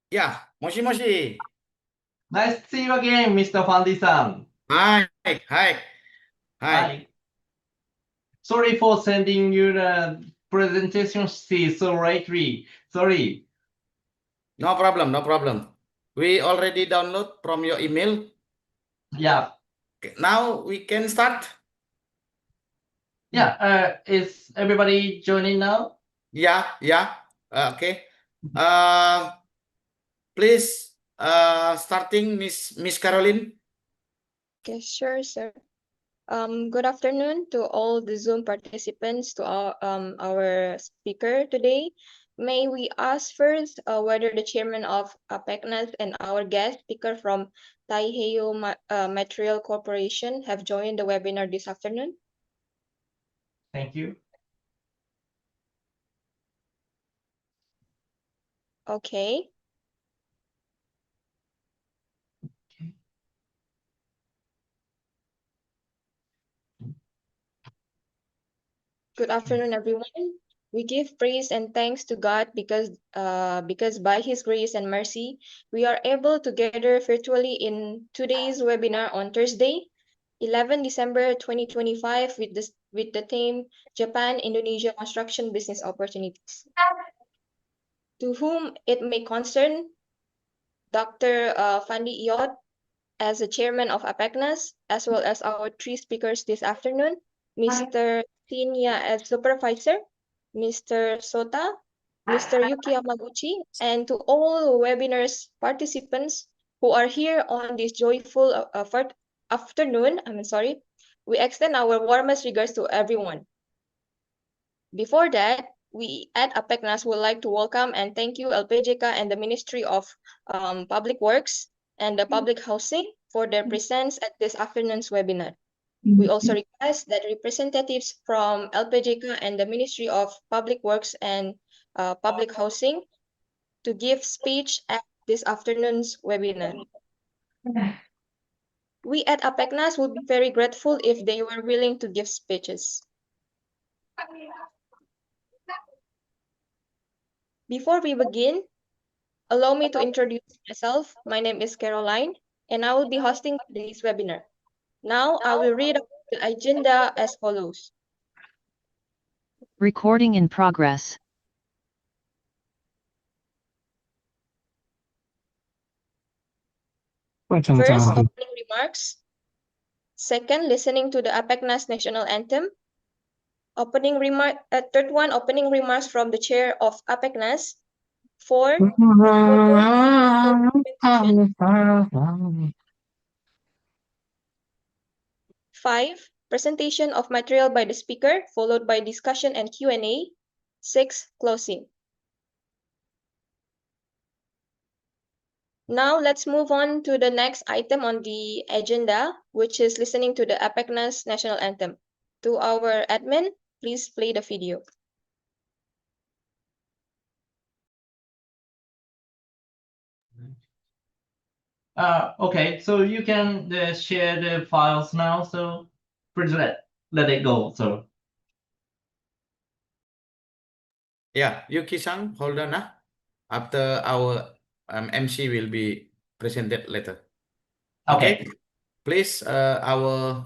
Yeah, moshi moshi. Nice to see you again, Mr. Fandi-san. Hi, hi, hi. Hi. Sorry for sending you the presentation sheet so lately. Sorry. No problem, no problem. We already download from your email. Yeah. Okay, now we can start. Yeah. Is everybody joining now? Yeah. Okay. Please, starting Miss Caroline. Okay, sure, sir. Good afternoon to all the Zoom participants, to our speaker today. May we ask first whether the chairman of APECNAS and our guest speaker from Taiheo Material Corporation have joined the webinar this afternoon? Thank you. Okay. Good afternoon, everyone. We give praise and thanks to God because by His grace and mercy, we are able to gather virtually in today's webinar on Thursday, 11 December 2025, with the theme Japan-Indonesia Construction Business Opportunities. To whom it may concern, Dr. Fandi Iyot, as the chairman of APECNAS, as well as our three speakers this afternoon, Mr. Tinya as supervisor, Mr. Sota, Mr. Yuki Yamaguchi, and to all webinars participants who are here on this joyful afternoon, we extend our warmest regards to everyone. Before that, we at APECNAS would like to welcome and thank you LPJK and the Ministry of Public Works and the Public Housing for their presence at this afternoon's webinar. We also request that representatives from LPJK and the Ministry of Public Works and Public Housing to give speech at this afternoon's webinar. We at APECNAS would be very grateful if they were willing to give speeches. Before we begin, allow me to introduce myself. My name is Caroline, and I will be hosting today's webinar. Now, I will read the agenda as follows. Recording in progress. First, opening remarks. Second, listening to the APECNAS national anthem. Third one, opening remarks from the chair of APECNAS. Four, five, presentation of material by the speaker, followed by discussion and Q&A. 6, closing. Now let's move on to the next item on the agenda, which is listening to the APECNAS national anthem. To our admin, please play the video. Okay, so you can share the files now. So please let it go. So Yeah, Yuki-san, hold on. After our MC will be presented later. okay. Please, our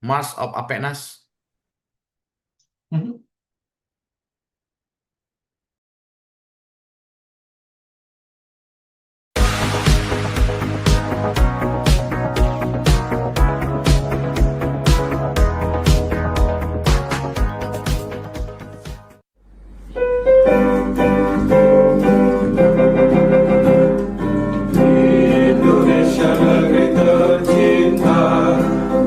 March of APECNAS. Mhm. Indonesia negeri tercinta,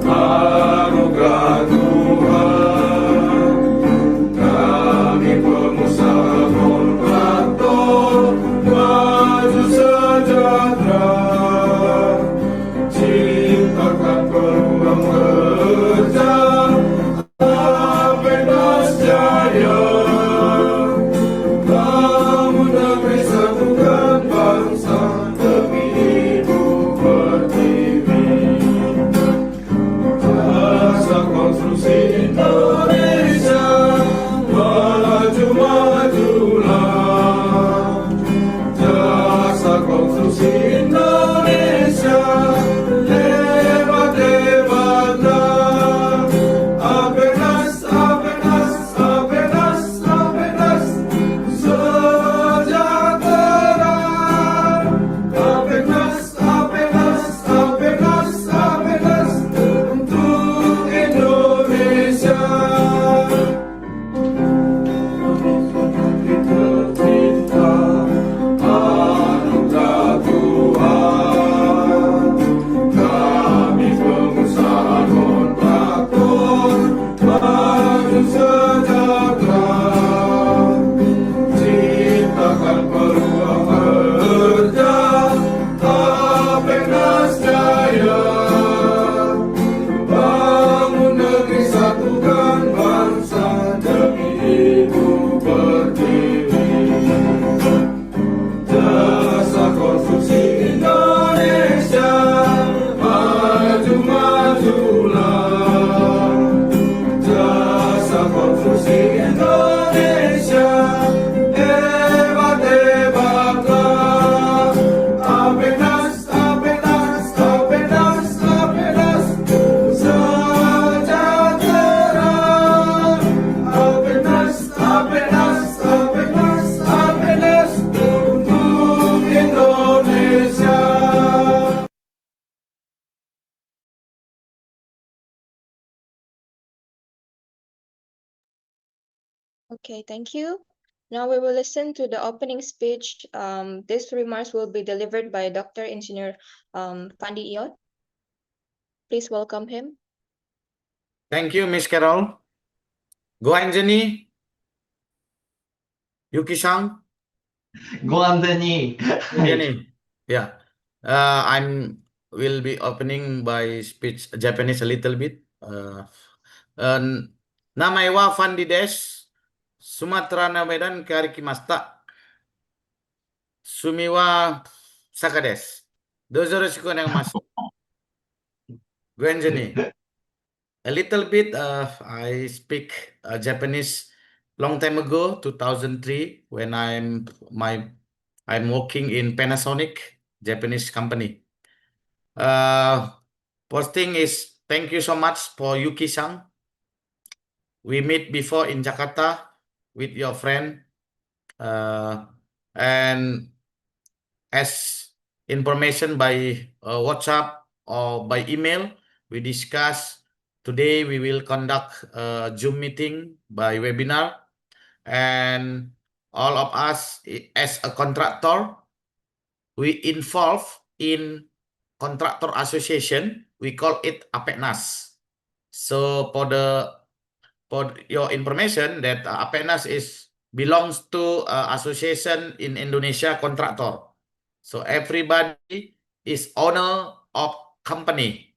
anugerah Tuhan, Okay, thank you. Now we will listen to the opening speech. These remarks will be delivered by Dr. Engineer Pandi Iot. Please welcome him. Thank you, Miss Carol. Go Anjani. Yuki-san. Go Anthony. Anjani. Yeah. I'm will be opening by speech Japanese a little bit. Namae wa Fandi desu. Sumatra na Medan karikimashita. Sumiwa Saka desu. Dozo yoroshiku onegaishimasu. Go Anjani. A little bit. I speak Japanese long time ago, 2003, when I'm working in Panasonic, Japanese company. First thing is thank you so much for Yuki-san. We meet before in Jakarta with your friend, and as information by WhatsApp or by email, we discuss. Today we will conduct a Zoom meeting by webinar, and all of us as a contractor, we involve in contractor association. We call it APENAS. So for your information, that APENAS belongs to association in Indonesia contractor. So everybody is owner of company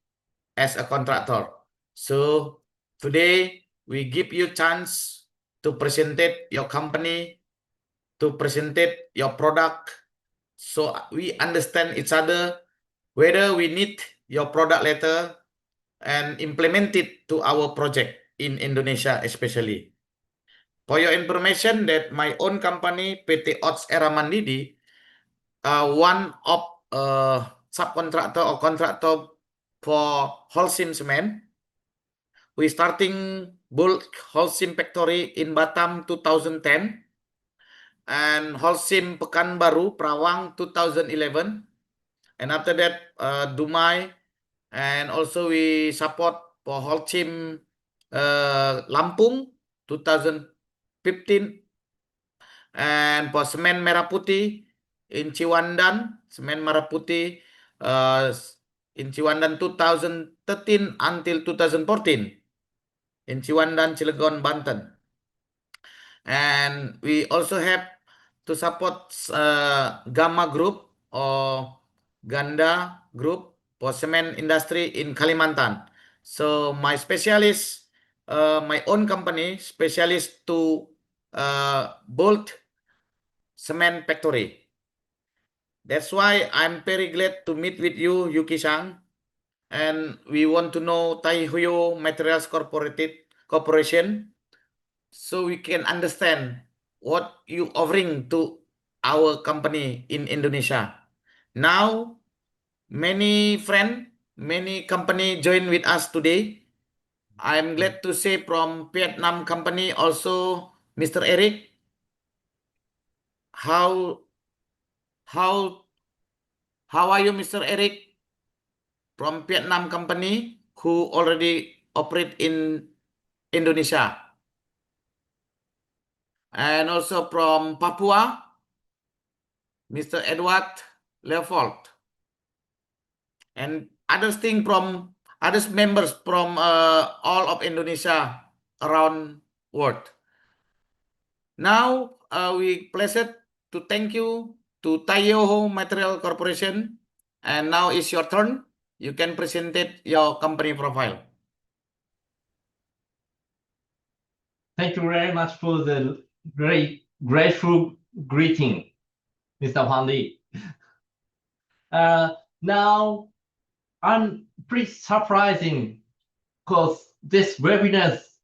as a contractor. So today we give you chance to present your company, to present your product, so we understand each other whether we need your product later and implement it to our project in Indonesia especially. For your information, that my own company PT Ots Era Mandiri, one of subcontractor or contractor for Holcim Cement. We starting bulk Holcim factory in Batam 2010 and Holcim Pekanbaru Perawang 2011, and after that Dumai, and also we support for Holcim Lampung 2015, and for Semen Merah Putih in Ciwandan, Semen Merah Putih in Ciwandan 2013 until 2014 in Ciwandan, Cilegon, Banten. And we also have to support Gamma Group or Ganda Group for cement industry in Kalimantan. So my specialist, my own company, specialist to build cement factory. That's why I'm very glad to meet with you, Yuki-san. And we want to know Taihuyo Materials Corporation, so we can understand what you offering to our company in Indonesia. Now, many company join with us today. I'm glad to say from Vietnam company also, Mr. Eric. How are you, Mr. Eric? From Vietnam company who already operate in Indonesia. And also from Papua, Mr. Edward Leopold. And others members from all of Indonesia around world. Now we pleased to thank you to Taihuyo Material Corporation, and now is your turn. You can present your company profile. Thank you very much for the grateful greeting, Mr. Pandi. Now, I'm pretty surprising because this webinar is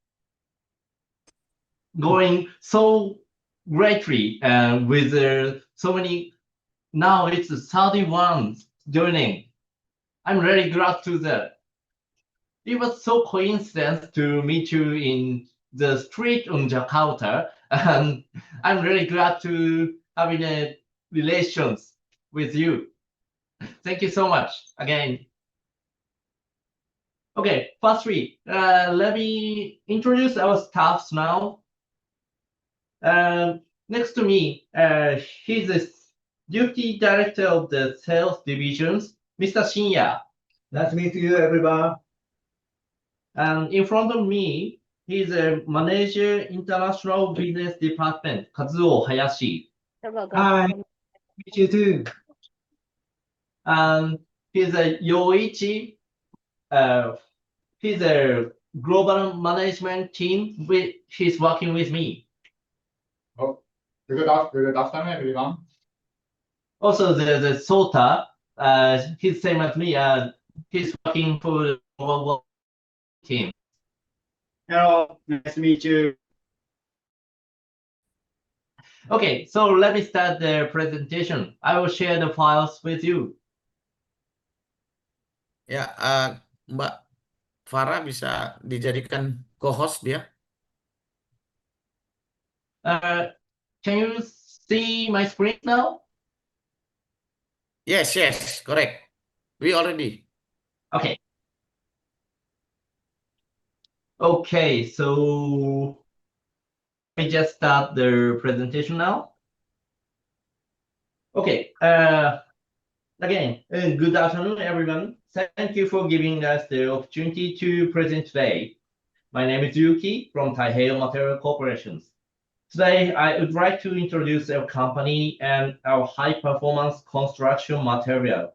going so greatly with so many. Now it's 31 joining. I'm really glad to that. It was so coincidence to meet you in the street in Jakarta, and I'm really glad to having a relations with you. Thank you so much again. Okay, firstly, let me introduce our staffs now. Next to me, he's the Deputy Director of the Sales Divisions, Mr. Shinya. Nice to meet you, everyone. And in front of me, he's a Manager International Business Department, Kazuo Hayashi. Hi, meet you too. And he's a Yoichi. He's a global management team. He's working with me. Good afternoon, everyone. Also, the Sota, he's same as me. He's working for the global team. Hello, nice to meet you. Okay, so let me start the presentation. I will share the files with you. Ya, Mbak Farah bisa dijadikan co-host dia. Can you see my screen now? Yes, correct. We already. Okay. Okay, so let me just start the presentation now. Okay, again, good afternoon, everyone. Thank you for giving us the opportunity to present today. My name is Yuki from Taiheyo Material Corporations. Today, I would like to introduce our company and our high-performance construction material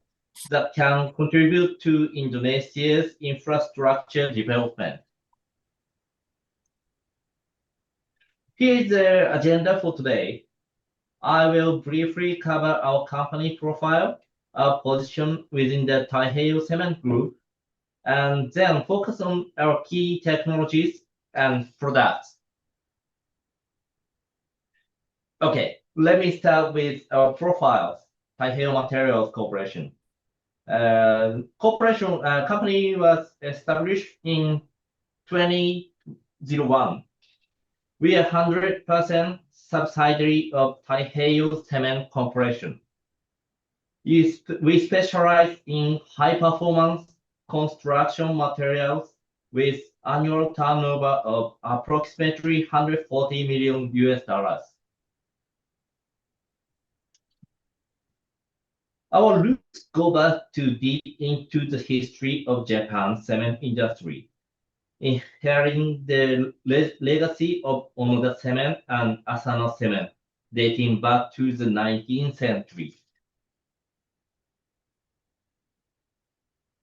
that can contribute to Indonesia's infrastructure development. Here is the agenda for today. I will briefly cover our company profile, our position within the Taiheyo Cement Group, and then focus on our key technologies and products. Okay, let me start with our profiles. Taiheyo Materials Corporation. Company was established in 2001. We are 100% subsidiary of Taiheyo Cement Corporation. We specialize in high-performance construction materials with annual turnover of approximately $140 million. Our roots go back to deep into the history of Japan's cement industry, inheriting the legacy of Onoda Cement and Asano Cement, dating back to the 19th century.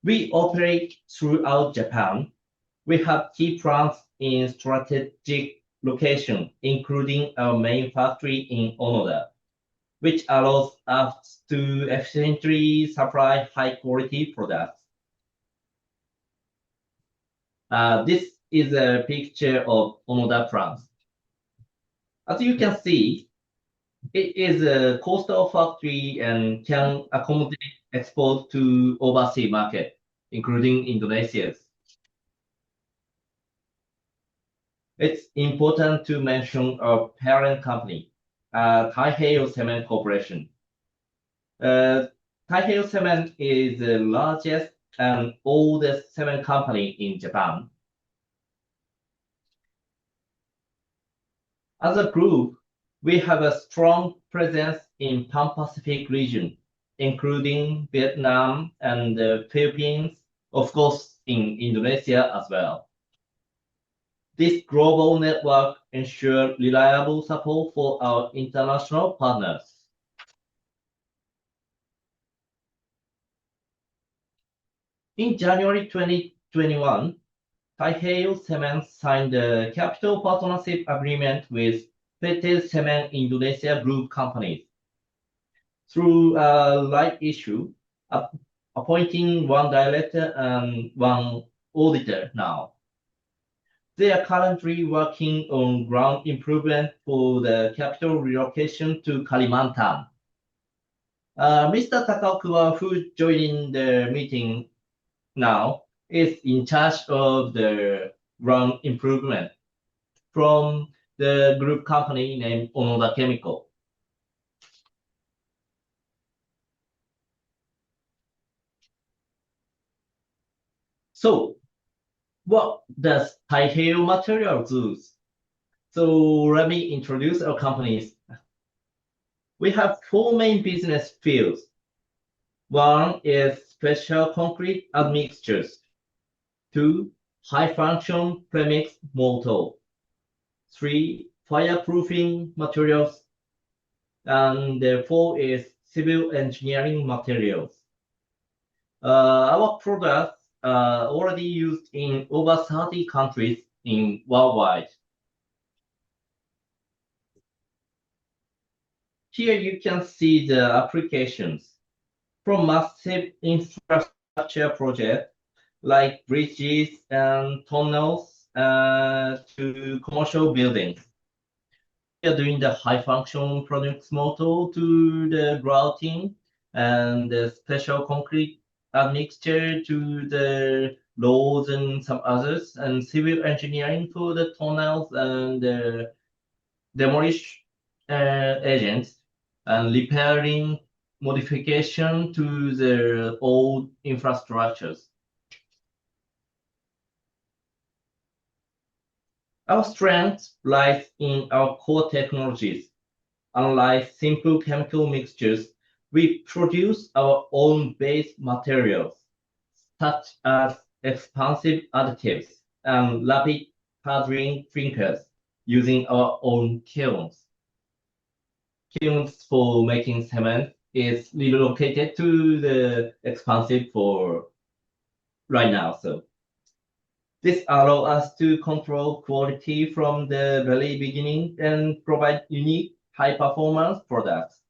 We operate throughout Japan. We have key plants in strategic locations, including our main factory in Onoda, which allows us to efficiently supply high-quality products. This is a picture of Onoda plant. As you can see, it is a coastal factory and can accommodate export to overseas market, including Indonesia. It's important to mention our parent company, Taiheyo Cement Corporation. Taiheyo Cement is the largest and oldest cement company in Japan. As a group, we have a strong presence in Pan-Pacific region, including Vietnam and the Philippines, of course, in Indonesia as well. This global network ensures reliable support for our international partners. In January 2021, Taiheyo Cement signed a capital partnership agreement with PT Cement Indonesia Group companies. Through a right issue, appointing one director and one auditor now. They are currently working on ground improvement for the capital relocation to Kalimantan. Mr. Takaokawa, who joined the meeting now, is in charge of the ground improvement from the group company named Onoda Chemical. So, what does Taiheyo Materials do? So let me introduce our companies. We have 4 main business fields. One is special concrete admixtures. 2, high-function premix mortar. 3, fireproofing materials. And 4 is civil engineering materials. Our products are already used in over 30 countries in worldwide. Here you can see the applications from massive infrastructure projects like bridges and tunnels to commercial buildings. We are doing the high function products model to the grouting and the special concrete admixture to the roads and some others, and civil engineering for the tunnels and the demolish agents, and repairing modification to the old infrastructures. Our strength lies in our core technologies. Unlike simple chemical mixtures, we produce our own base materials, such as expansive additives and rapid hardening clinkers using our own kilns. Kilns for making cement is relocated to the expansive for right now. So this allows us to control quality from the very beginning and provide unique high-performance products.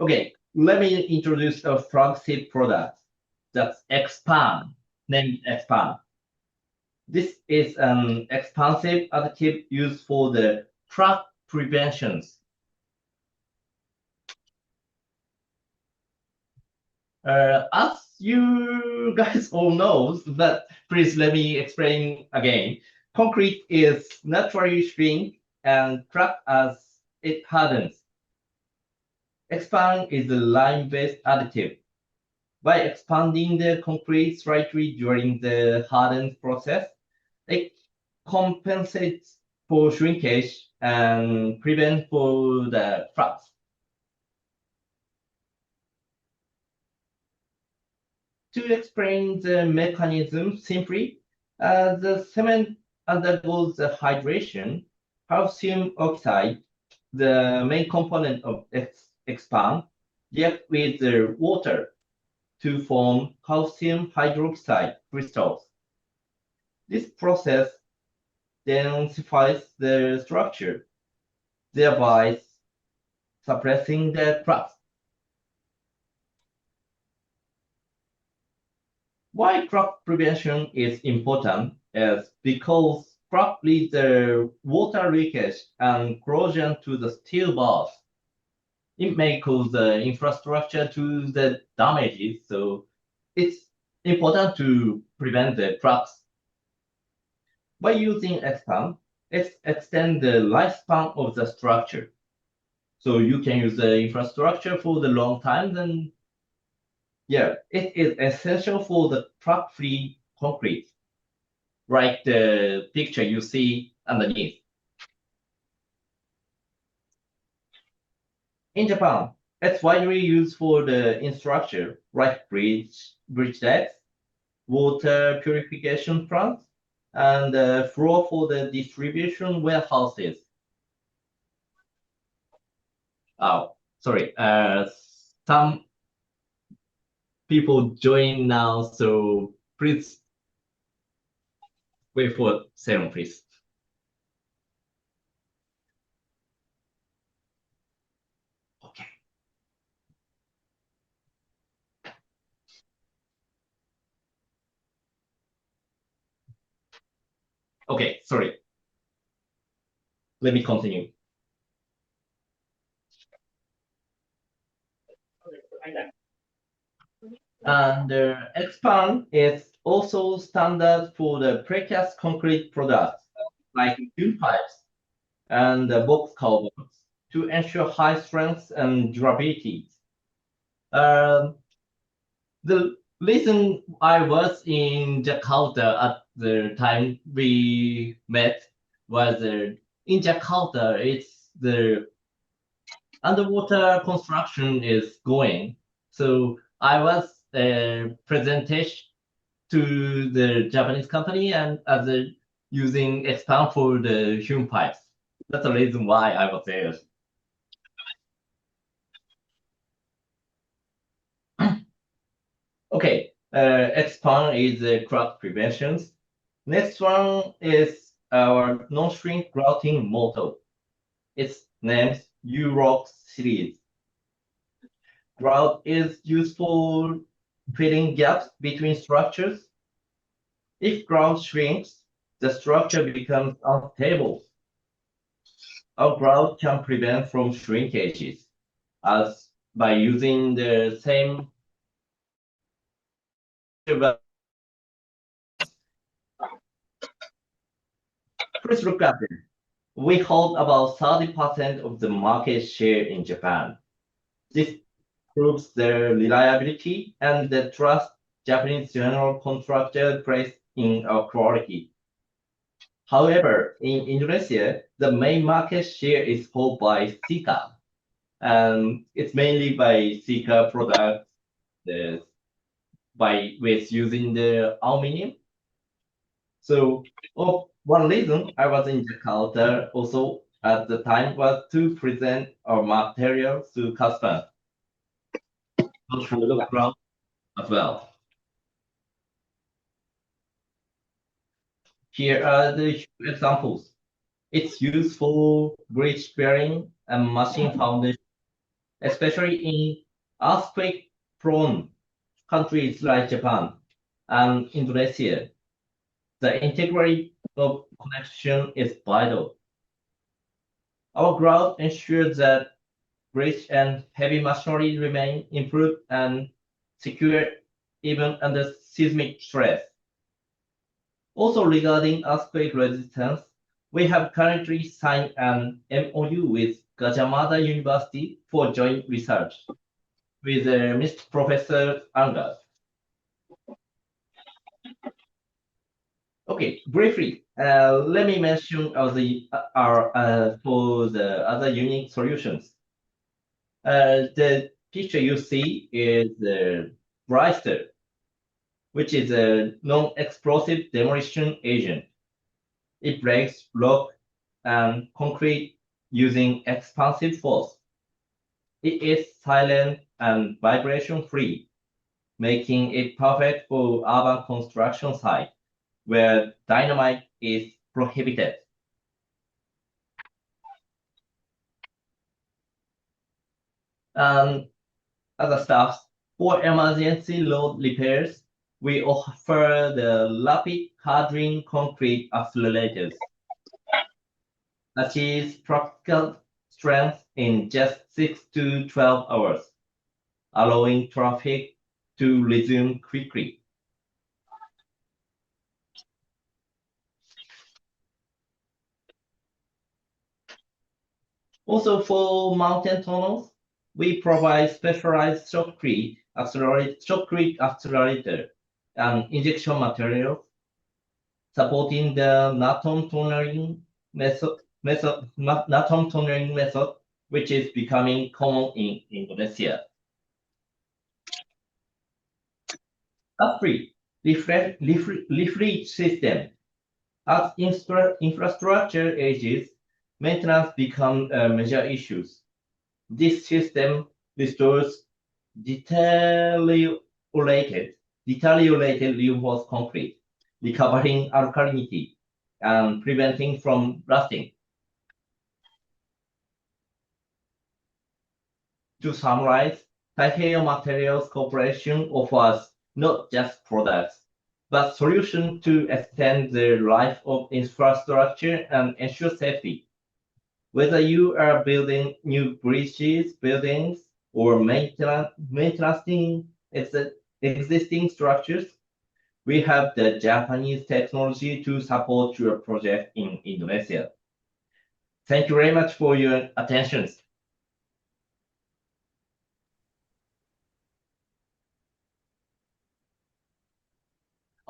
Okay, let me introduce a flagship product. That's Expand, named Expand. This is an expansive additive used for the crack preventions. As you guys all know, but please let me explain again. Concrete is naturally shrink and crack as it hardens. Expand is a lime-based additive. By expanding the concrete slightly during the hardening process, it compensates for shrinkage and prevents for the cracks. To explain the mechanism simply, the cement undergoes the hydration. Calcium oxide, the main component of Expand, reacts with the water to form calcium hydroxide crystals. This process densifies the structure, thereby suppressing the cracks. Why crack prevention is important is because crack leads to water leakage and corrosion to the steel bars. It may cause the infrastructure to the damages, so it's important to prevent the cracks. By using Expand, it extends the lifespan of the structure. So you can use the infrastructure for the long time, then yeah, it is essential for the crack-free concrete, like the picture you see underneath. In Japan, it's widely used for the infrastructure, like bridge decks, water purification plants, and floor for the distribution warehouses. Oh, sorry. Some people join now, so please wait for a second, please. Okay. Okay, sorry. Let me continue. And Expand is also standard for the precast concrete products like tube pipes and box culverts to ensure high strength and durability. The reason I was in Jakarta at the time we met was in Jakarta. It's the underwater construction is going. So I was presentation to the Japanese company and using Expand for the human pipes. That's the reason why I was there. Okay, Expand is crack prevention. Next one is our non-shrink grouting model. Its named UROC series. Grout is used for filling gaps between structures. If grout shrinks, the structure becomes unstable. Our grout can prevent from shrinkages as by using the same. Please look at it. We hold about 30% of the market share in Japan. This proves the reliability and the trust Japanese general contractor place in our quality. However, in Indonesia, the main market share is held by Sika, and it's mainly by Sika products with using the aluminum. So, one reason I was in Jakarta also at the time was to present our materials to customers. As well. Here are the examples. It's used for bridge bearing and machine foundation, especially in earthquake-prone countries like Japan and Indonesia. The integrity of connection is vital. Our grout ensures that bridge and heavy machinery remain improved and secure even under seismic stress. Also regarding earthquake resistance, we have currently signed an MOU with Gajah Mada University for joint research with Mr. Professor Angas. Okay, briefly, let me mention for the other unique solutions. The picture you see is the Brewster, which is a non-explosive demolition agent. It breaks rock and concrete using expansive force. It is silent and vibration-free, making it perfect for urban construction sites where dynamite is prohibited. And other stuff, for emergency load repairs, we offer the rapid hardening concrete accelerators. Achieves practical strength in just 6 to 12 hours, allowing traffic to resume quickly. Also for mountain tunnels, we provide specialized shotcrete accelerator and injection materials, supporting the Natom tunneling method, which is becoming common in Indonesia. Lastly, leaflet system. As infrastructure ages, maintenance becomes major issues. This system restores deteriorated reinforced concrete, recovering alkalinity and preventing from rusting. To summarize, Taiheyo Materials Corporation offers not just products, but solutions to extend the life of infrastructure and ensure safety. Whether you are building new bridges, buildings, or maintaining existing structures, we have the Japanese technology to support your project in Indonesia. Thank you very much for your attention.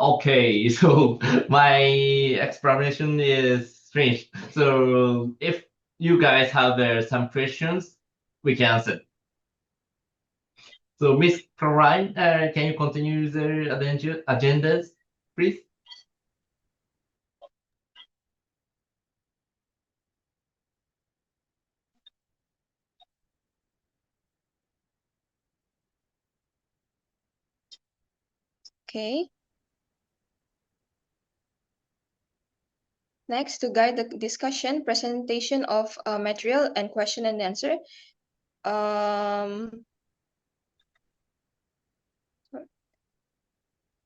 Okay, so my explanation is finished. So if you guys have some questions, we can answer. So Miss Caroline, can you continue the agendas, please? Okay. Next, to guide the discussion, presentation of material and question and answer.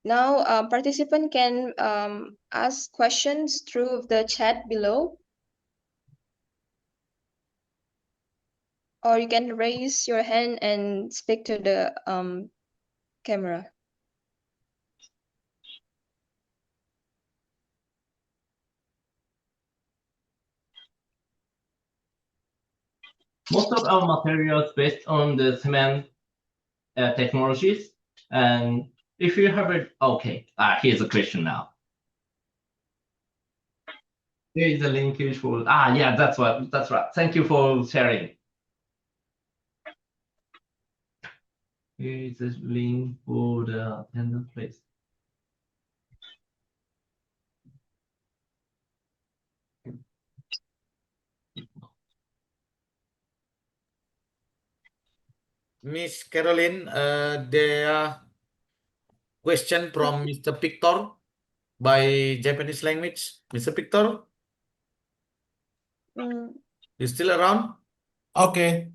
Now, participant can ask questions through the chat below, or you can raise your hand and speak to the camera. Most of our materials based on the cement technologies. And if you have it, okay, here's a question now. There is a linkage for, yeah, that's right. Thank you for sharing. Here is a link for the attendance place. Miss Caroline, there are question from Mr. Victor by Japanese language. Mr. Victor, Mm, you still around? Okay,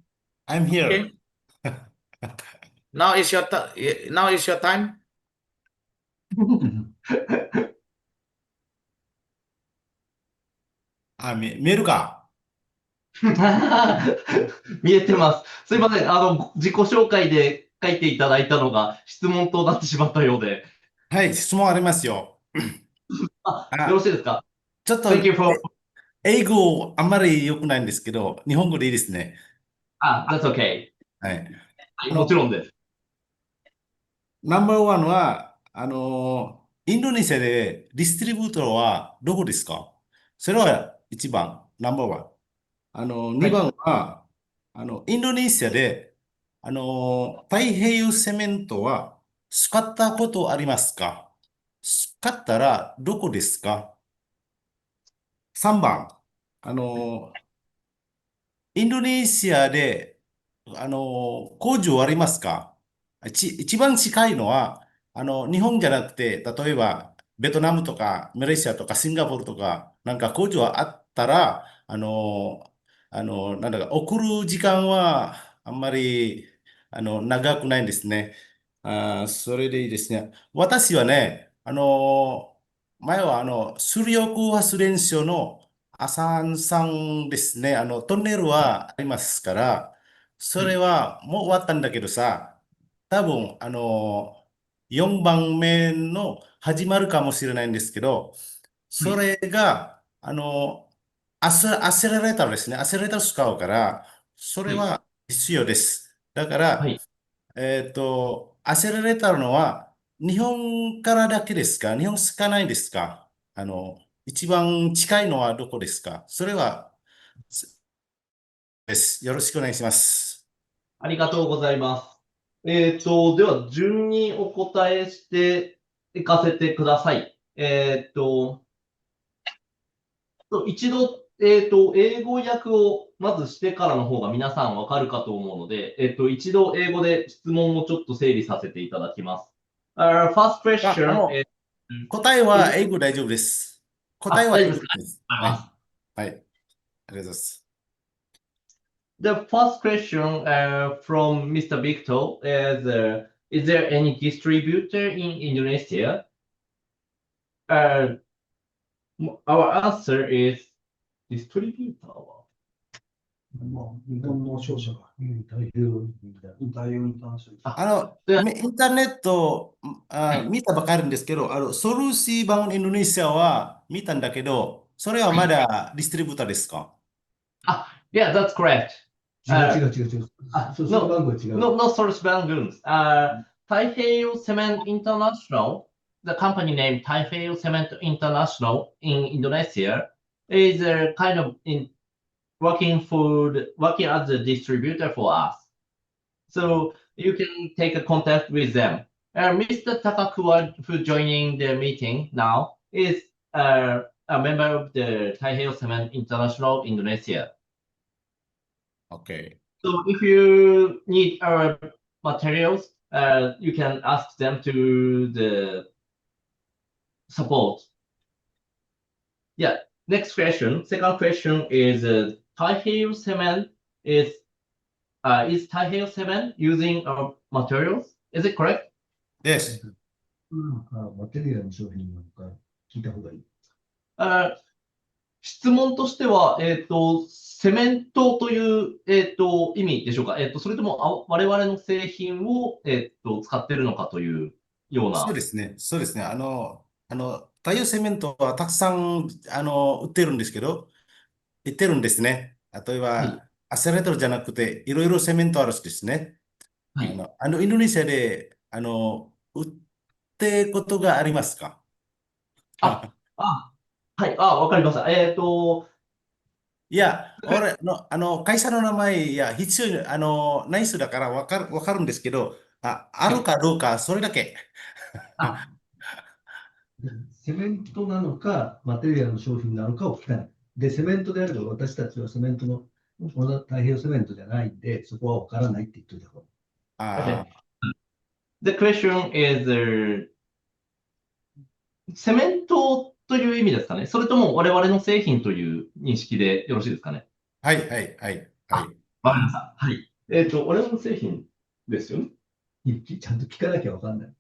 I'm here. Okay. Now is your now is your time. 見えるか？見えてます。すいません。自己紹介で書いていただいたのが質問となってしまったようで。はい、質問ありますよ。よろしいですか？ちょっと Thank you for... 英語あんまり良くないんですけど、日本語でいいですね。that's okay. はい。はい、もちろんです。ナンバーワンは、インドネシアでディストリビュートーはどこですか？それは一番、ナンバーワン。二番は、インドネシアで、太平洋セメントは使ったことありますか？使ったらどこですか？3番、インドネシアで、工場ありますか？一番近いのは、日本じゃなくて、例えば、ベトナムとか、マレーシアとか、シンガポールとか、なんか工場あったら、なんだか、送る時間は、あんまり、長くないんですね。それでいいですね。私はね、前は、水力発電所のアサンさんですね。トンネルはありますから、それはもう終わったんだけどさ、多分、4番目の始まるかもしれないんですけど、それが、アセレレーターですね。アセレレーター使うから、それは必要です。だから、はい。アセレレーターのは、日本からだけですか？日本しかないですか？一番近いのはどこですか？それは、です。よろしくお願いします。ありがとうございます。では、順にお答えしていかせてください。一度、英語訳をまずしてからの方が皆さんわかるかと思うので、一度英語で質問をちょっと整理させていただきます。First question, 答えは英語大丈夫です。答えは英語です。はい。あはい。ありがとうございます。The first question from Mr. Victor is there any distributor in Indonesia? Our answer is distributor. 日本の商社が対応に関する。インターネット見たばかりんですけど、ソルシー版インドネシアは見たんだけど、それはまだディストリビューターですか？Yeah, that's correct. 違う。その番号違う。No source bank goods. Taipei Cement International, the company name Taipei Cement International in Indonesia is kind of working as a distributor for us. So you can take a contact with them. Mr. Takakuwa, who joining the meeting now, is a member of the Taipei Cement International Indonesia. Okay. So if you need our materials, you can ask them to the support. Yeah. Next question. Second question is Taipei Cement is Taipei Cement using our materials? Is it correct? Yes. マテリアルの商品なのか聞いた方がいい。質問としては、セメントという、意味でしょうか。それとも我々の製品を、使っているのかというような。そうですね。そうですね。太陽セメントはたくさん、売ってるんですけど、売ってるんですね。例えはいば、アセレートルじゃなくて、いろいろセメントあるんですね。はい。インドネシアで、売ってことがありますか？はい。わかりました。いや、俺の、会社の名前、いや、必要、ナイスだからわかるんですけど、あるかどうか、それだけ。あでセメントなのか、マテリアルの商品なのかを聞かない。で、セメントであれば、私たちはセメントの、太平洋セメントじゃないんで、そこは分からないって言っておいた方がいい。あ The question is, セメントという意味ですかね。それとも我々の製品という認識でよろしいですかね。はい、はい、はい、はい。わかりました。はい。我々の製品ですよね。ちゃんと聞かなきゃ分かんない。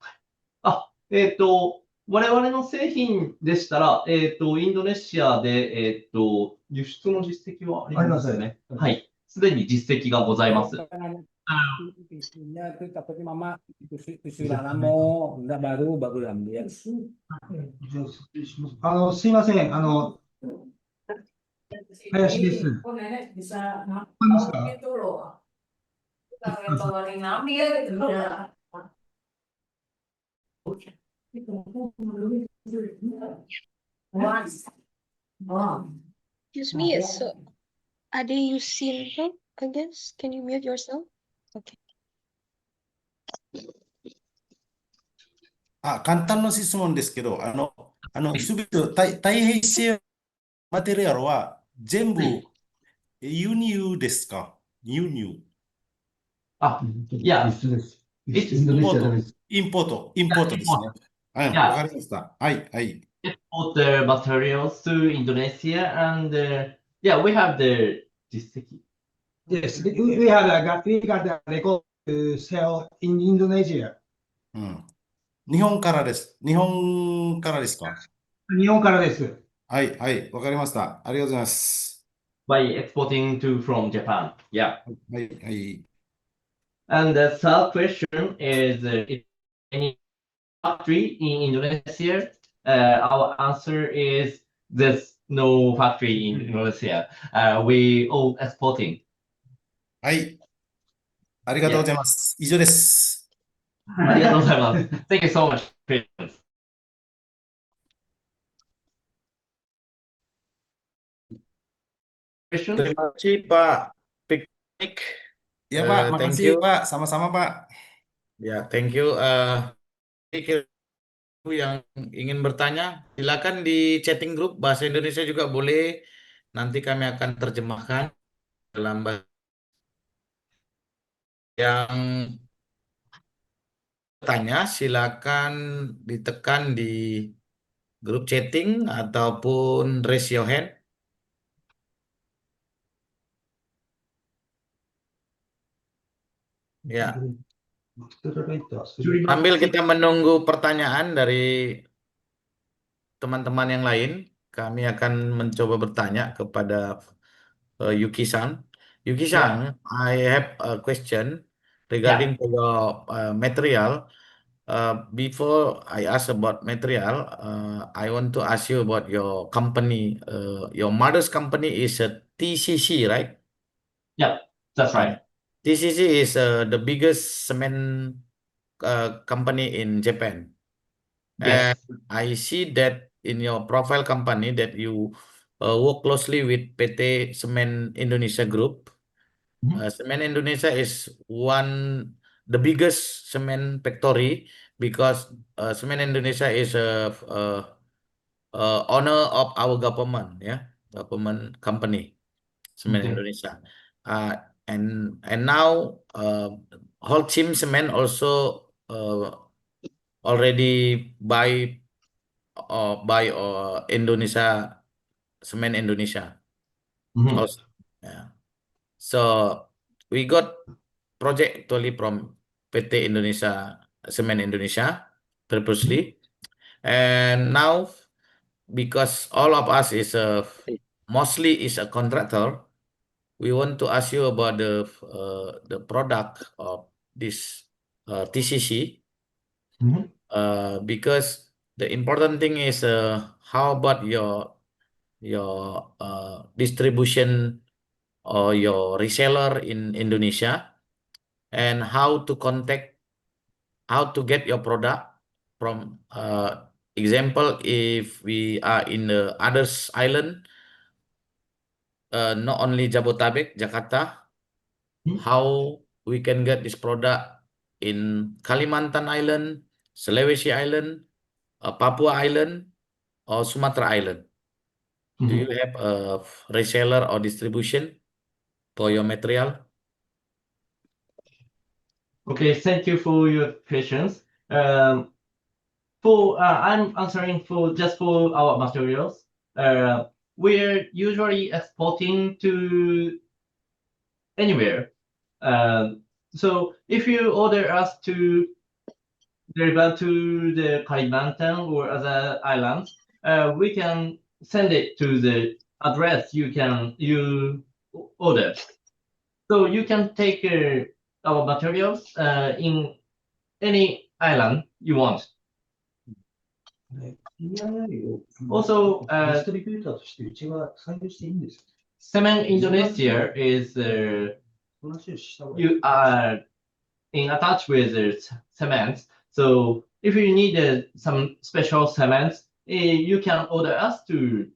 我々の製品でしたら、インドネシアで、輸出の実績はありますよね。ありますはい。すでに実績がございます。 Isinya itu takutnya mama usulan mo nggak baru ambil. すいません。林です。 Oh nenek bisa 聞こえますか？ gitu loh. Kita tawarin ambil gitu. Excuse me, so Ade, you seen him, I guess. Can you mute yourself? Okay. 簡単な質問ですけど、すべて太平洋マテリアルは全部輸入ですか？輸入。いや輸出です。It's インドネシアダメです。インポートですね。はい、やわかりました。はい、はい。export the materials to Indonesia and yeah, we have the 実績。 Yes, we got the record to sell in Indonesia. うん。日本からです。日本からですか？日本からです。はい、はい、わかりました。ありがとうございます。by exporting to from Japan. Yeah. はい、はい。And the third question is if any factory in Indonesia? Our answer is there's no factory in Indonesia. We all exporting. はい。ありがとうございます。以上です。ありがとうございます。Thank you so much. Question? Terima kasih Pak Piknik. Ya Pak, Thank makasih you. Pak. Sama-sama Pak. Ya, thank you. Yang ingin bertanya, silakan di chatting group bahasa Indonesia juga boleh. Nanti kami akan terjemahkan dalam bahasa yang bertanya. Silakan ditekan di grup chatting ataupun raise your hand. Ya, sambil kita menunggu pertanyaan dari teman-teman yang lain, kami akan mencoba bertanya kepada Yuki-san. Yuki-san, I have a question regarding to your material. Before I ask about material, I want to ask you about your company. Your mother's company is a TCC, right? Yeah, that's right. TCC is the biggest cement company in Japan. And Yes. I see that in your profile company that you work closely with PT Semen Indonesia Group. Semen Indonesia is the biggest cement factory because Semen Indonesia is a owner of our government, government company, Semen Okay. Indonesia. And now whole team Semen also already by Indonesia Semen Indonesia Mhm. also. Yeah. So we got project actually from PT Indonesia Semen Indonesia previously, and now because all of us is mostly is a contractor, we want to ask you about the product of this TCC. Mhm. Because the important thing is how about your distribution or your reseller in Indonesia, and how to get your product from example, if we are in the others island, not only Jabotabek, Jakarta, how we can get this product in Kalimantan Island, Sulawesi Island, Papua Island, or Sumatra Island. Do you have a reseller or distribution for your material? Okay, thank you for your questions. I'm answering just for our materials. We're usually exporting to anywhere. So if you order us to deliver to the Kalimantan or other islands, we can send it to the address you order. So you can take our materials in any island you want. PII を Also, ディストリビューターとしてうちは採用していいんですか？ Semen Indonesia is その話をした方がいい。 you are in attach with cement. So if you need some special cements, you can order us to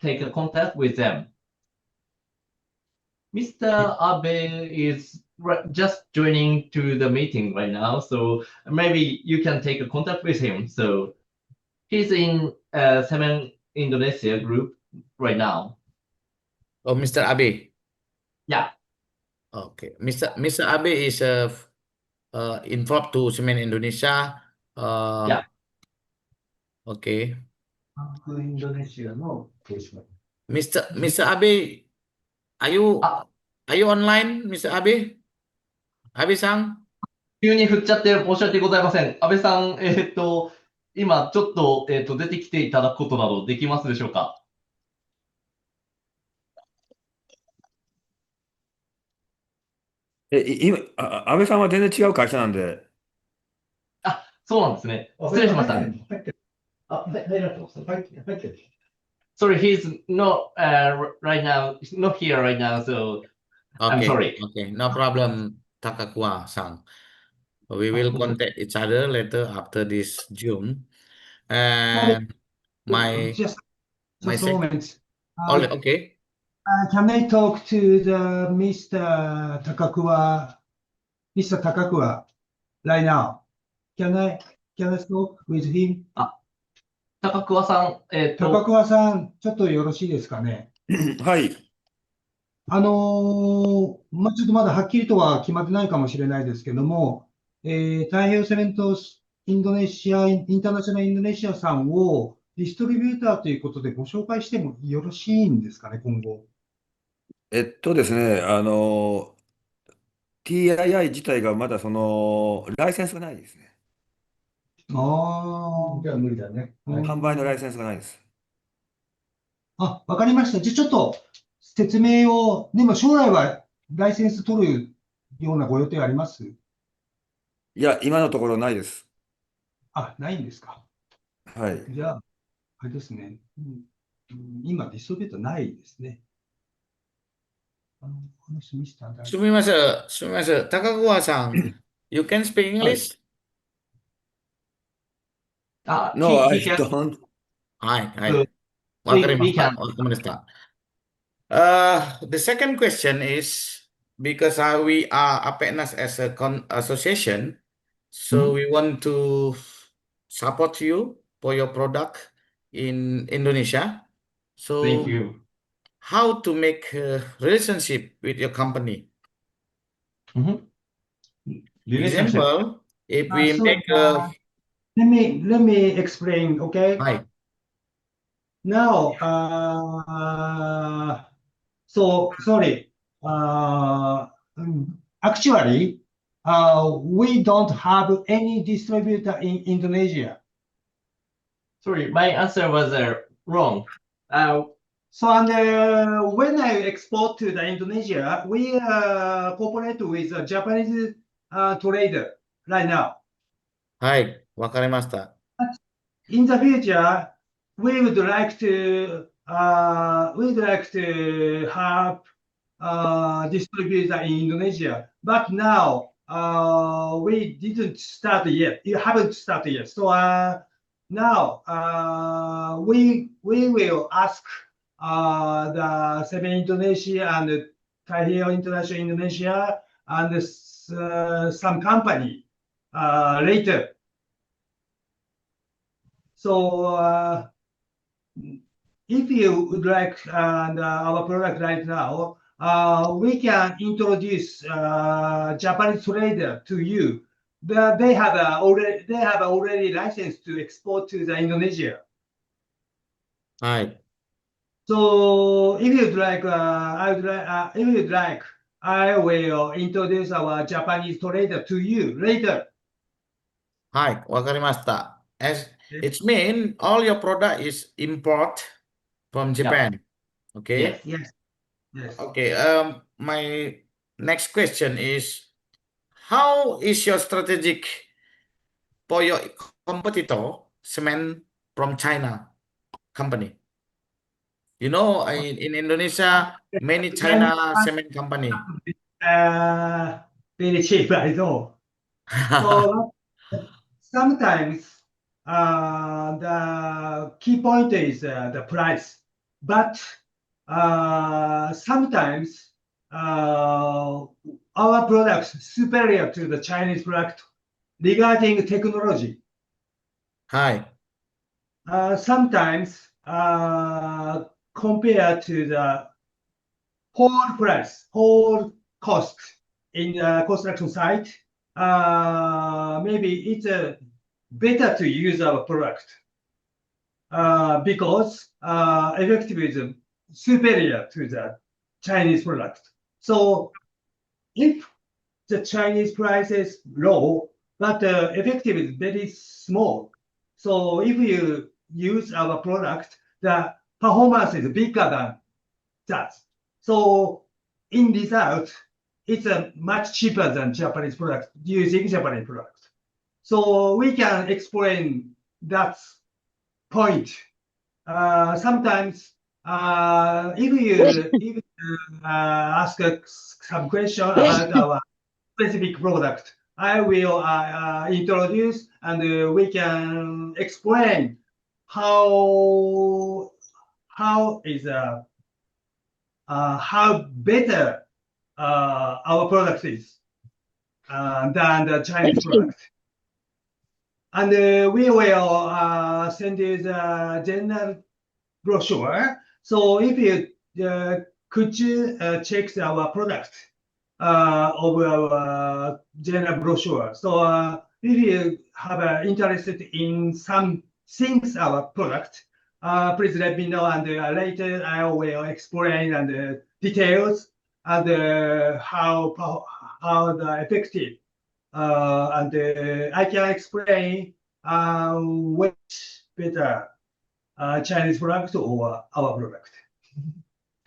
take a contact with them. Mr. Abe is just joining to the meeting right now, so maybe you can take a contact with him. So he's in Semen Indonesia group right now. Oh, Mr. Abe. Yeah. Okay, Mr. Abe is involved to Semen Indonesia. Yeah. Okay. インドネシアの投資家。 Mr. Abe, are you online, Mr. Abe? Abe-san? 急に振っちゃって申し訳ございません。安倍さん、今ちょっと、出てきていただくことなどできますでしょうか。今、安倍さんは全然違う会社なんで。あ、そうなんですね。失礼しました。入ってる。あ、入られてます。入ってる。 Sorry, he's not right now. He's not here right now, so I'm Okay, sorry. okay, no problem, Takakura-san. We will contact each other later after this Zoom. And my Just a second, moment. okay. Can I talk to the Mr. Takakura right now? Can I talk with him? 高桑さん、高桑さん、ちょっとよろしいですかね。はい。ちょっとまだはっきりとは決まってないかもしれないですけども、太平洋セメントインターナショナルインドネシアさんをディストリビューターということでご紹介してもよろしいんですかね、今後。ですね、TII 自体がまだライセンスがないですね。ああ。じゃあ無理だね。販売のライセンスがないです。わかりました。じゃあちょっと説明を、でも将来はライセンス取るようなご予定あります？いや、今のところないです。ないんですか。はい。じゃあ、あれですね。今、ディストリビューターないですね。この人ミスターだ。すみません。高桑さん、you can speak English? No, he I can. don't. はい、は So い。わかり we ました。 can. わかりました。The second question is because we are APENAS as a association, so we want to support you for your product in Indonesia. Thank So you. how to make a relationship with your company? Relationship. Example, if we So, make a let me explain, okay? hi, Now, so sorry. Actually, we don't have any distributor in Indonesia. Sorry, my answer was wrong. So, when I export to the Indonesia, we cooperate with a Japanese trader right now. はい、わかりました。In the future, we would like to have distributor in Indonesia, but now we didn't start yet. You haven't started yet. So now we will ask the Seven Indonesia and Tahio International Indonesia and some company later. So if you would like our product right now, we can introduce Japanese trader to you. They have already license to export to the Indonesia. はい、 So if you'd like, if you'd like, I will introduce our Japanese trader to you later. はい、わかりました。It means all your product is import from Japan. Okay. Yes. Yes. Okay. My next question is, how is your strategic for your competitor, cement from China company? You know, in Indonesia, many China cement company. Very cheap, I know. So sometimes the key point is the price, but sometimes our products superior to the Chinese product regarding technology. はい、 Sometimes compared to the whole price, whole cost in the construction site, maybe it's better to use our product because effective is superior to the Chinese product. So if the Chinese price is low, but effective is very small. So if you use our product, the performance is bigger than that. So in result, it's much cheaper than Japanese product using Japanese product. So we can explain that point. Sometimes if you ask some question about our specific product, I will introduce and we can explain how is how better our product is than the Chinese product. And we will send you the general brochure. So if you could you check our product of our general brochure. So if you have interested in some things our product, please let me know, and later I will explain and details and how the effective and I can explain which better Chinese product or our product.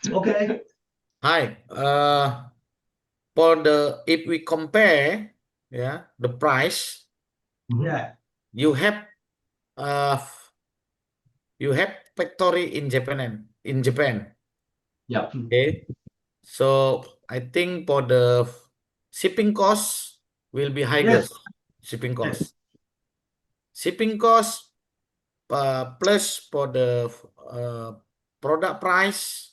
Okay. Hi. If we compare, the price, Yeah. you have factory in Japan. Yeah. Okay. So I think for the shipping cost will be higher. Yes. Shipping Yes. cost. Shipping cost plus for the product price,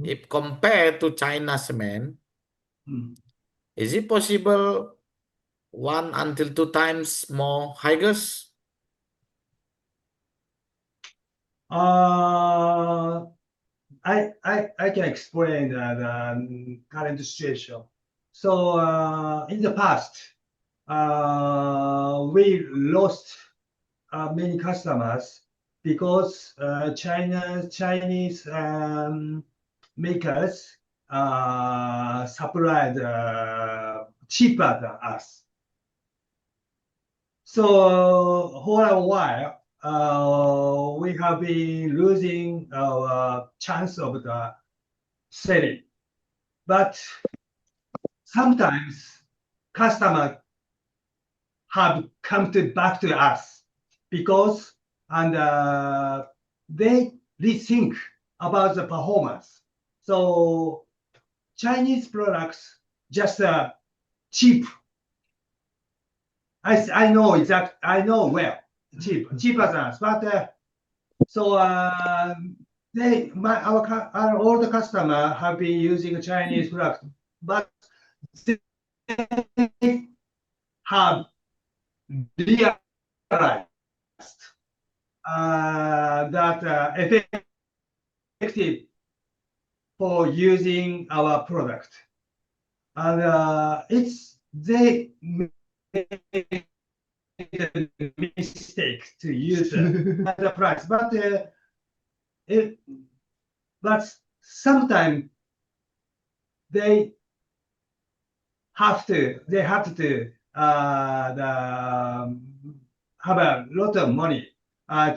if compared to China cement, is it possible 1 until 2 times more higher? I can explain the current situation. So in the past, we lost many customers because Chinese makers supplied cheaper than us. So for a while, we have been losing our chance of the selling. But sometimes customers have come back to us because they rethink about the performance. So Chinese products just cheap. I know well, cheaper than us. But so our older customer have been using Chinese product, but they have realized that effective for using our product, and they made a mistake to use the price, but sometimes they have to have a lot of money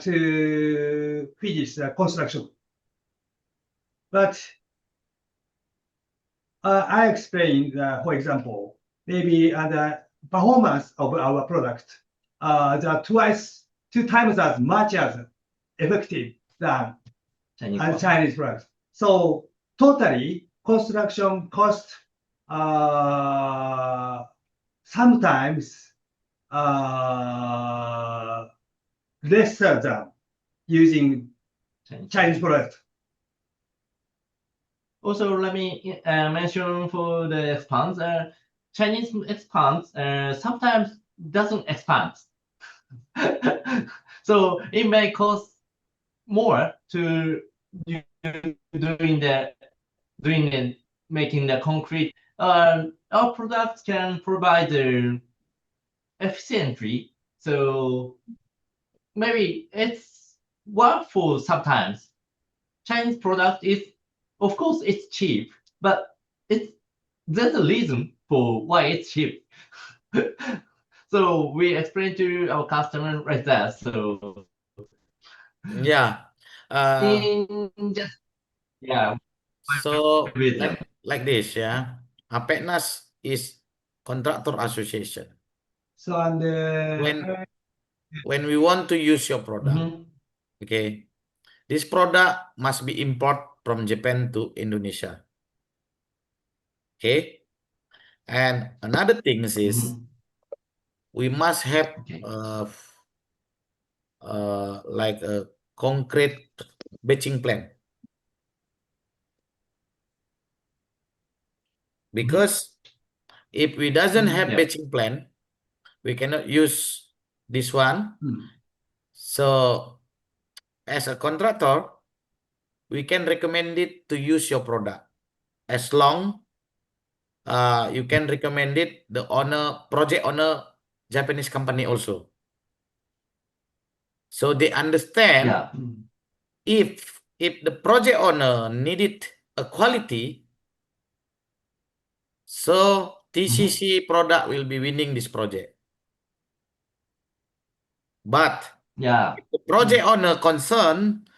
to finish the construction. But I explained, for example, maybe the performance of our product, two times as much as effective than Chinese products. So totally construction cost sometimes lesser than using Chinese product. Also, let me mention for the expands. Chinese expands sometimes doesn't expand, so it may cost more to making the concrete. Our products can provide the efficiently, so maybe it's work for sometimes. Chinese product is, of course, it's cheap, but there's a reason for why it's cheap. So we explain to our customer like that. So Yeah. just yeah. So With them. like this, yeah. Apeknas is contractor association. So and When we want to use your product, Mhm. okay, this product must be import from Japan to Indonesia. Okay, and another thing is Mhm. we must have Okay. like a concrete batching plan, because if we doesn't have Yeah. batching plan, we cannot use this one. So as a contractor, we can recommend it to use your product as long you can recommend it the project owner Japanese company also. So they understand Yeah. if the project owner needed a quality, so TCC product will be winning this project. But Yeah. if the project owner concerned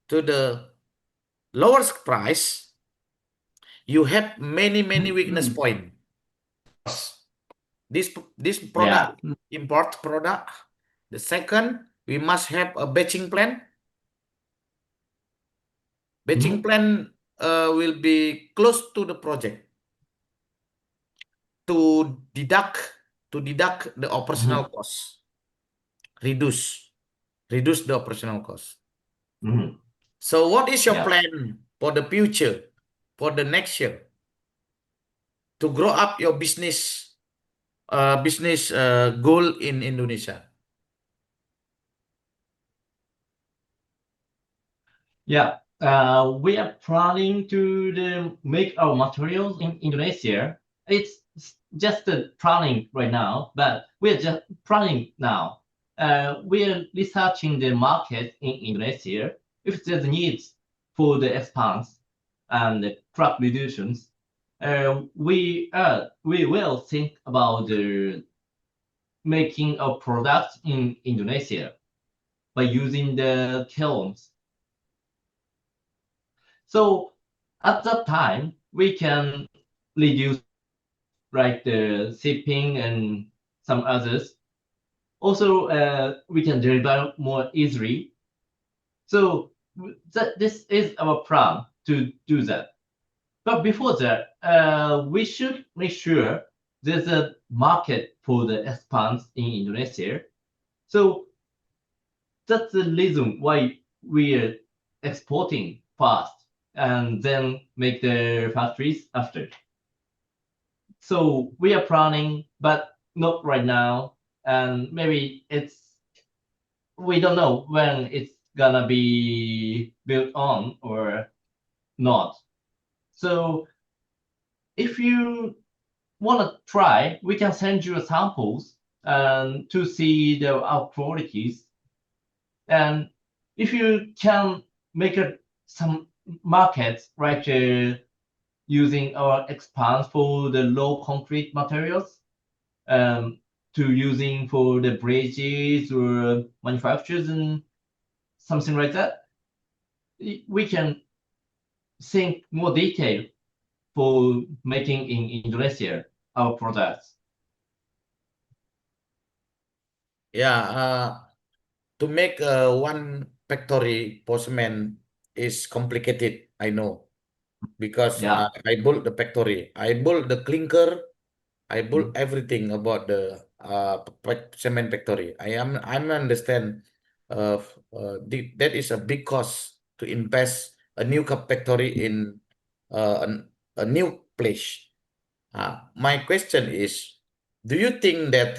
to the lowest price, you have many weakness point. This product import product. The second, we must have a batching plan. Batching plan will be close to the project to deduct the operational cost, reduce. reduce the operational cost. Mhm. So what is your Yeah. plan for the future, for the next year, to grow up your business goal in Indonesia? Yeah, we are planning to make our materials in Indonesia. It's just the planning right now, but we're just planning now. We are researching the market in Indonesia. If there's needs for the expanse and the crop reductions, we will think about the making a product in Indonesia by using the kilns. So at that time, we can reduce like the shipping and some others. Also, we can deliver more easily. So this is our plan to do that. But before that, we should make sure there's a market for the expanse in Indonesia. So that's the reason why we are exporting fast and then make the factories after. So we are planning, but not right now. And maybe we don't know when it's gonna be built on or not. So if you wanna try, we can send you samples to see our qualities. And if you can make some markets like using our expanse for the low concrete materials, to using for the bridges or manufacturers and something like that, we can think more detail for making in Indonesia our products. Yeah, to make one factory for cement is complicated, I know, because Yeah. I built the factory. I built the clinker. I built everything about the cement factory. I'm understand that is a big cost to invest a new factory in a new place. My question is, do you think that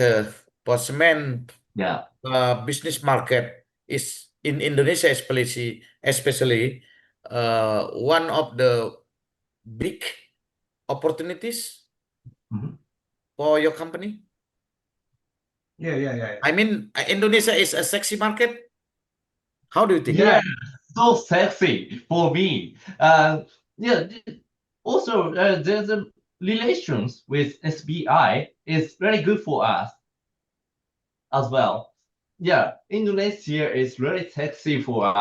for cement Yeah. business market is in Indonesia, especially one of the big opportunities Mhm. for your company? Yeah. I mean, Indonesia is a sexy market. How do you think? Yeah, so sexy for me. Yeah. Also, there's a relations with SBI is very good for us as well. Yeah, Indonesia is really sexy for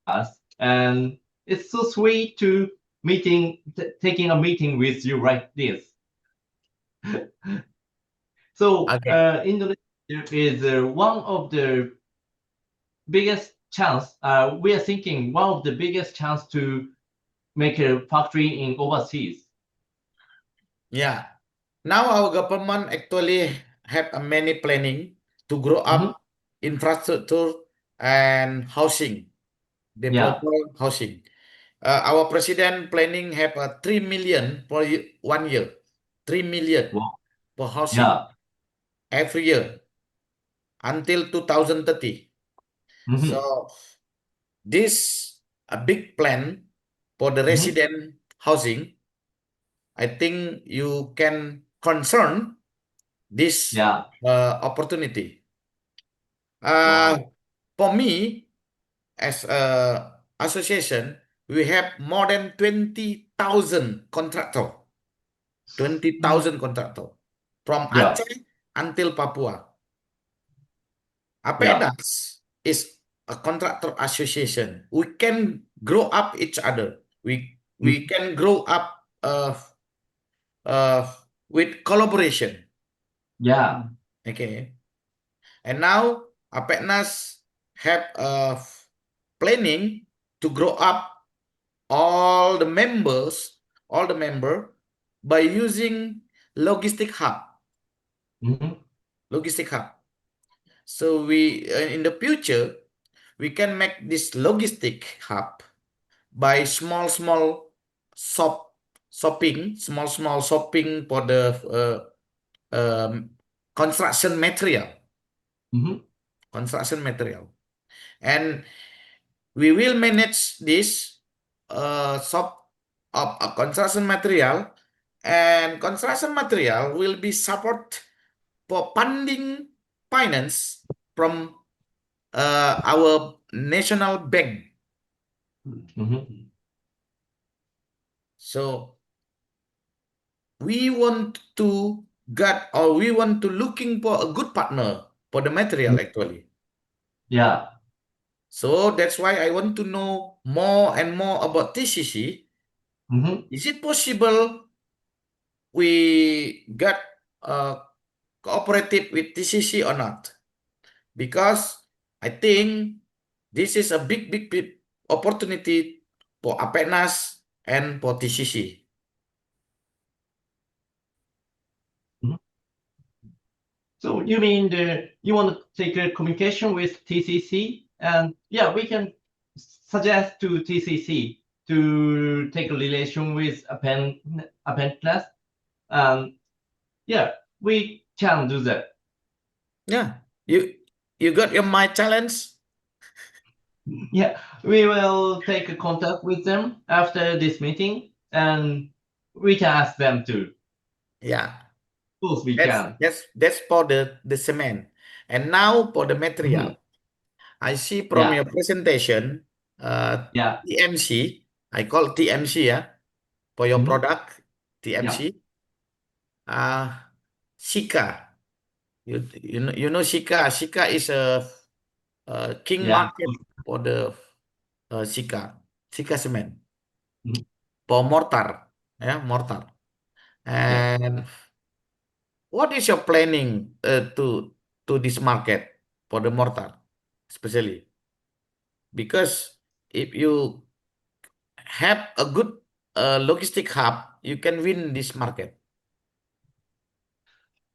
us, and it's so sweet to taking a meeting with you like this. So, Okay. Indonesia is one of the biggest chance. We are thinking one of the biggest chance to make a factory in overseas. Yeah. Now our government actually have a many planning to grow up infrastructure and housing, developer housing. Our president planning have a 3 million for 1 year, 3 million Wow. for housing Yeah. every year until 2030. So this a big plan for the resident housing. I think you can concern this Yeah. opportunity. Wow. For me, as a association, we have more than 20,000 contractor. 20,000 contractor from Yeah. Aceh until Papua. Yeah. APEDAS is a contractor association. We can grow up each other. We can grow up with collaboration. Yeah. Okay. And now APEDNAS have planning to grow up all the member by using logistic hub. Logistic hub. So we in the future we can make this logistic hub by small shopping for the construction material. Mhm. Construction material, and we will manage this shop of construction material, and construction material will be support for funding finance from our national bank. Mhm. So we want to looking for a good partner for the material actually. Yeah. So that's why I want to know more and more about TCC. Mhm. Is it possible we got cooperative with TCC or not? Because I think this is a big opportunity for Apenas and for TCC. So you mean you want to take a communication with TCC, and yeah, we can suggest to TCC to take a relation with Apenas, and yeah, we can do that. Yeah, you got my challenge. Yeah, we will take a contact with them after this meeting, and we can ask them to. Yeah, Of course, we can. that's for the cement. And now for the material. I see from Yeah. your presentation, Yeah. TMC, I call TMC, yeah, for your product, TMC. Sika, you know Sika. Sika is a king Yeah. market for the Sika cement Mhm. for mortar, yeah, mortar. And what is your planning to this market for the mortar, especially? Because if you have a good logistic hub, you can win this market.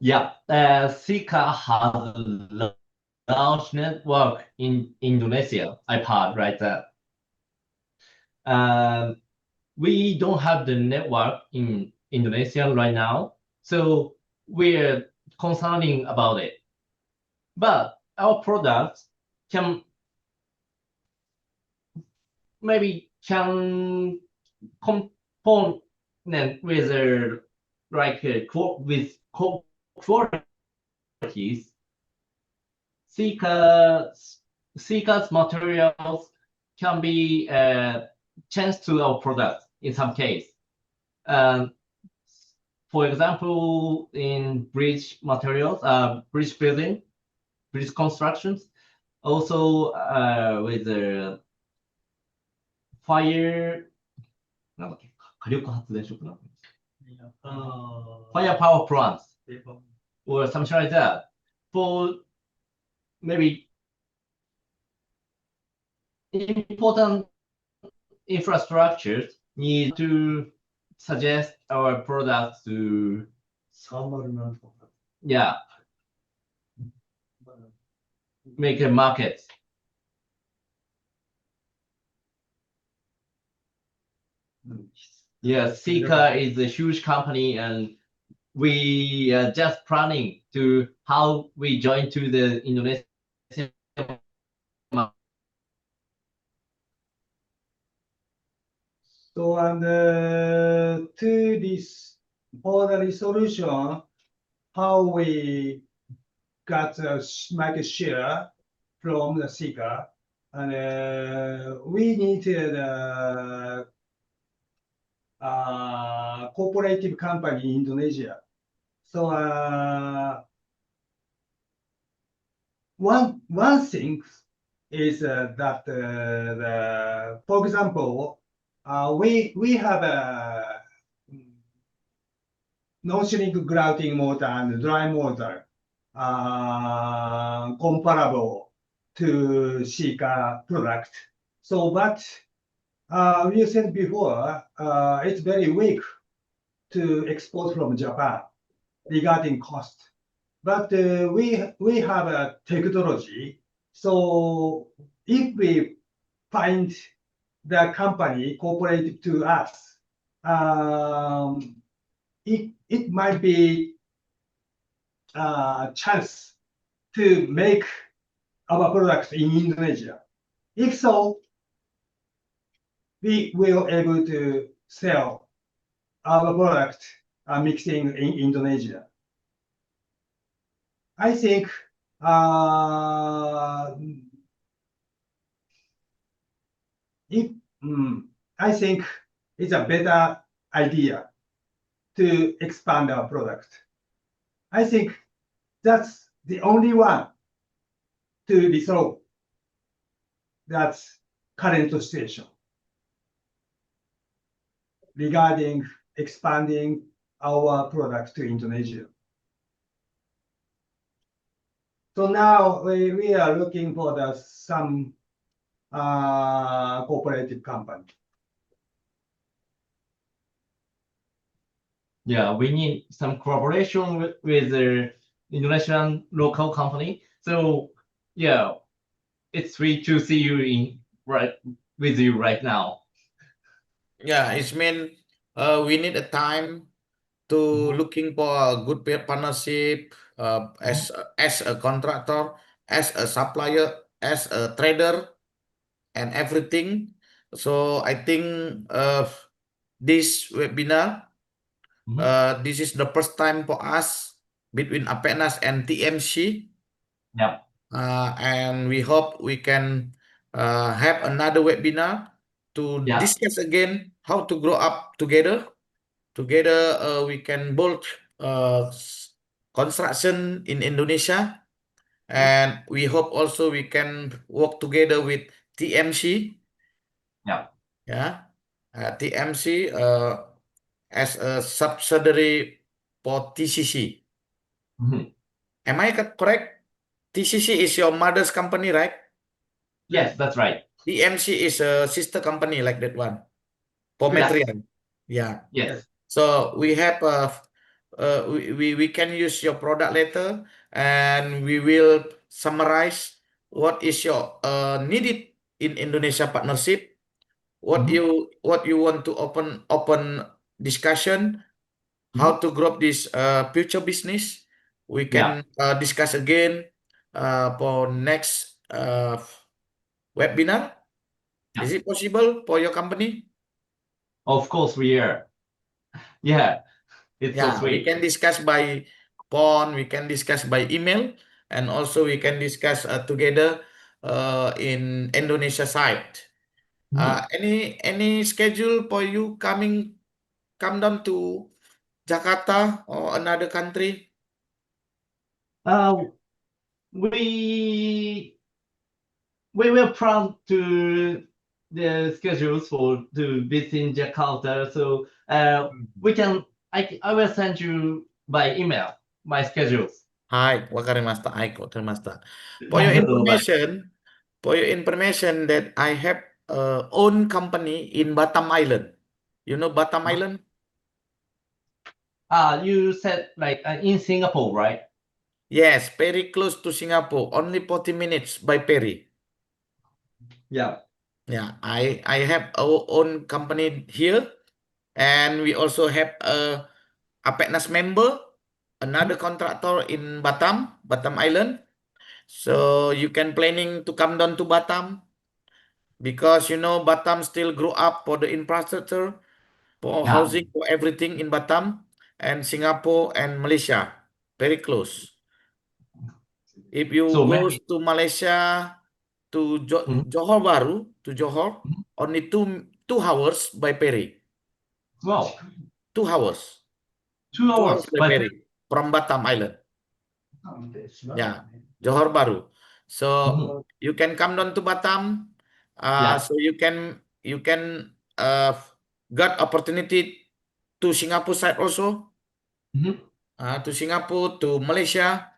Yeah, Sika has a large network in Indonesia. I've heard right there. We don't have the network in Indonesia right now, so we're concerning about it. But our products can component with with qualities. Sika's materials can be changed to our product in some case. For example, in bridge materials, bridge building, bridge constructions, also with the fire, なんだっけ、火力発電所かな? Fire power plants or something like that. For maybe important infrastructures need to suggest our products to make a market. Yeah, Sika is a huge company, and we are just planning to how we join to the Indonesian market. So, and to this for the resolution, how we got a market share from the Sika, and we needed cooperative company in Indonesia. So one thing is that for example, we have a non-shrink grouting motor and dry motor comparable to Sika product. So, but we said before, it's very weak to export from Japan regarding cost. But we have a technology, so if we find the company cooperative to us, it might be a chance to make our product in Indonesia. If so, we will able to sell our product mixing in Indonesia. I think I think it's a better idea to expand our product. I think that's the only one to resolve that current situation regarding expanding our product to Indonesia. So now we are looking for some cooperative company. Yeah, we need some collaboration with the Indonesian local company. So yeah, it's sweet to see you with you right now. Yeah, it means we need a time to looking for a good partnership as a contractor, as a supplier, as a trader, and everything. So I think this webinar, this is the first time for us between Apenas and TMC. Yeah. And we hope we can have another webinar to discuss again how to grow up together. Together, we can build construction in Indonesia, and we hope also we can work together with TMC. Yeah. TMC as a subsidiary for TCC. Am I correct? TCC is your mother's company, right? Yes, that's right. TMC is a sister company like that one. Pometrian. Yeah. Yes. So we have we can use your product later, and we will summarize what is your needed in Indonesia partnership, what you want to open discussion, how to grow this future business. We can discuss again for next webinar. Is it possible for your company? Of course we are. Yeah, it's so We sweet. can discuss by phone, we can discuss by email, and also we can discuss together in Indonesia side. Any schedule for you come down to Jakarta or another country? We will plan to the schedules to visit in Jakarta. So I will send you by email my schedules. はい、わかりました。はい、わかりました。For your information, that I have own company in Batam Island. You know Batam Island? You said like in Singapore, right? Yes, very close to Singapore. Only 40 minutes by ferry. Yeah. Yeah, I have our own company here, and we also have a Apenas member, another contractor in Batam Island. So you can planning to come down to Batam because you know Batam still grow up for the infrastructure, for housing, for everything in Batam, and Singapore and Malaysia very close. If you go to Malaysia to Johor Bahru to Johor, only 2 hours by ferry. Wow. 2 hours. 2 hours by ferry from Batam Island. Yeah, Johor Bahru. So you can come down to Batam. So you can got opportunity to Singapore side also. To Singapore, to Malaysia.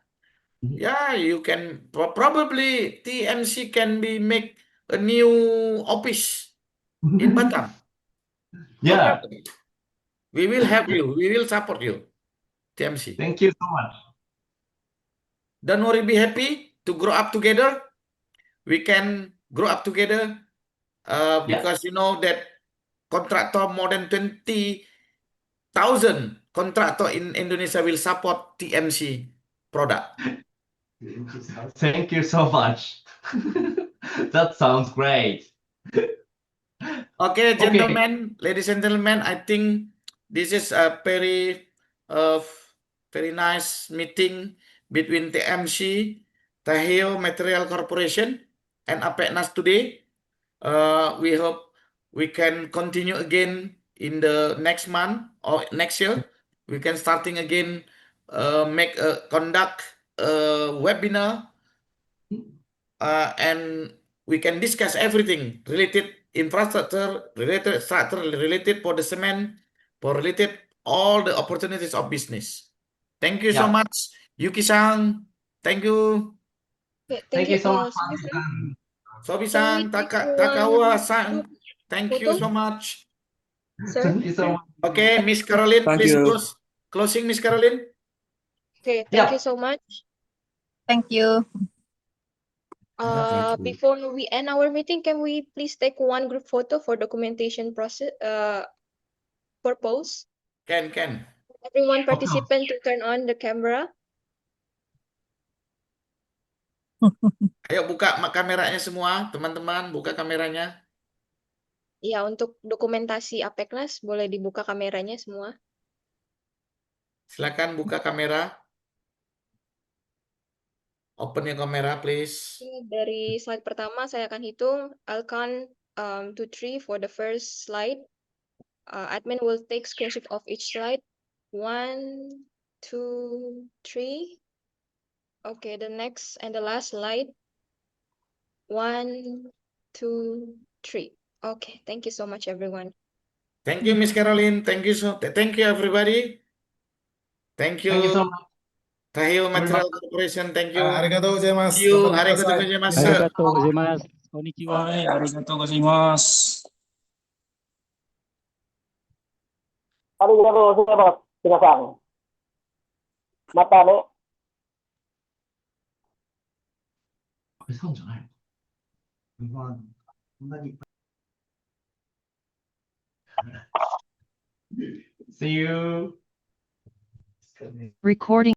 Yeah, you can probably TMC can be make a new office in Batam. Yeah. We will help you. We will support you. TMC. Thank you so much. Don't worry, be happy to grow up together. We can grow up together. Yeah. Because you know that contractor more than 20,000 contractor in Indonesia will support TMC product. Thank you so much. That sounds great. Okay, gentlemen, ladies and gentlemen, I think this is a very nice meeting between TMC, Taheo Material Corporation, and APECNAS today. We hope we can continue again in the next month or next year. We can starting again, conduct a webinar, and we can discuss everything related infrastructure, related structure, related for the cement, for related all the opportunities of business. Thank you so Yeah. much, Yuki-san. Thank you. Okay, Thank you so much, Sobi-san. Sobi-san, Can we take Takawa-san. Thank you photo? so much. Sir? Thank you so much. Okay, Miss Caroline, Thank please you. closing, Miss Caroline. Okay, Yeah. thank you so much. Thank you. Thank you. Before we end our meeting, can we please take one group photo for documentation process purpose? Can. Everyone participant to turn on the camera. Ayo buka kameranya semua, teman-teman, buka kameranya. Ya, untuk dokumentasi APECNAS boleh dibuka kameranya semua. Silakan buka kamera. Open your kamera, please. Oke, dari slide pertama saya akan hitung. I'll count to 3 for the first slide. Admin will take screenshot of each slide. 1, 2, 3. Okay, the next and the last slide. 1, 2, 3. Okay, thank you so much, everyone. Thank you, Miss Caroline. Thank you everybody. Thank Thank you so you, much. Taheo Very Material much. Corporation. Thank you. ありがとうございます。 See you. 頑張ってください。ありがとうございます。ありがとうございます。こんにちは。ありがとうございます。ありがとうございます。皆さん。またね。これそうじゃないの？まあ、そんなに See you. Recording